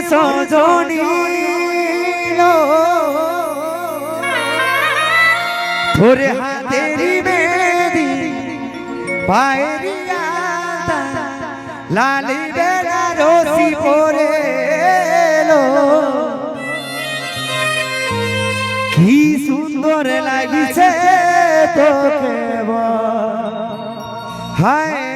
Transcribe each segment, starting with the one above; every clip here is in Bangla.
সজনী তোর হাতেরি মেহেদি পায়েরি আলতা লালি বেনারসি পরে এলো কি সুন্দর লাগিছে তোকে হায়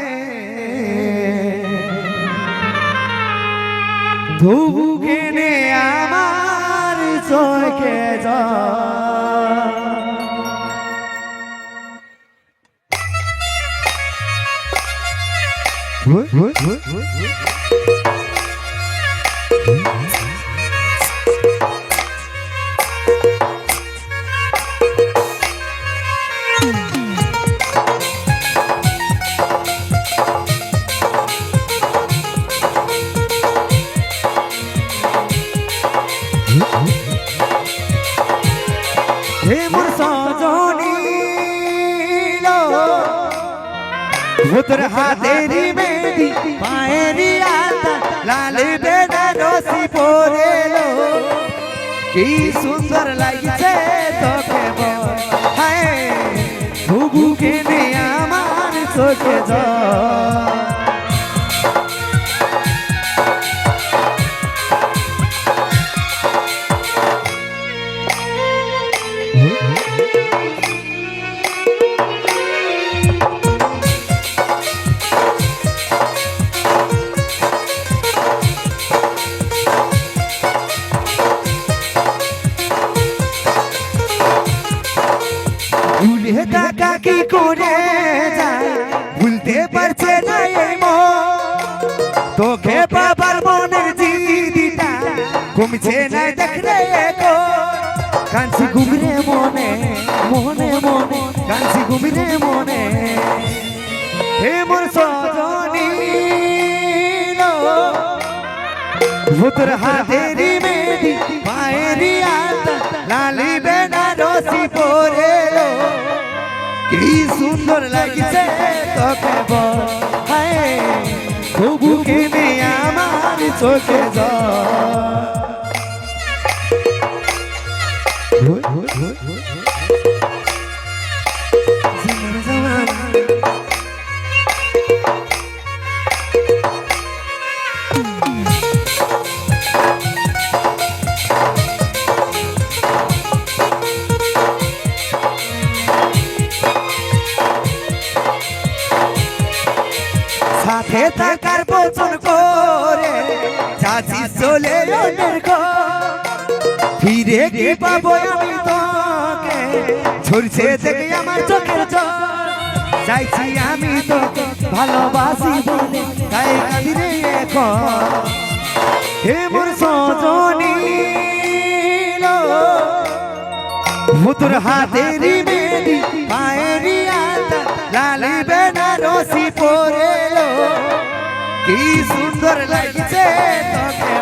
তবু কেনে আমার চোখে যা মোর সজনী তোর হাতেরি মেহেদি পায়েরি আলতা লাল বেনারসি পরে এলো কি সুন্দর লাগিছে তোকে হায় তবু কেনে আমার চোখে জল ভুলে থাকা কি করে যায় ভুলতে পারছে না এই তোকে বাবার মনের জিদিটা কমছে না দেখলে গো কাঞ্চি ঘুমরে মনে মনে মনে কাঞ্চি ঘুমরে মনে হে মোর সজনী তোর হাতেরি মেহেদি পায়েরি আলতা লালি বেনারসি পরে এলো কি সুন্দর লাগিছে তোকে হায় তবু কেনে আমার চোখে যা সাথে থাকার বচন করে চাচি চলে অন্যের ফিরে কি পাবো আমি তোকে ঝরছে দেখে আমার চোখের জল চাইছি আমি তোকে ভালোবাসি বলে তাই কাঁদি রে এখন হে মোর সজনী তোর হাতেরি মেহেদি পায়েরি আলতা লালি বেনারসি পরে এলো কি সুন্দর লাগছে তোকে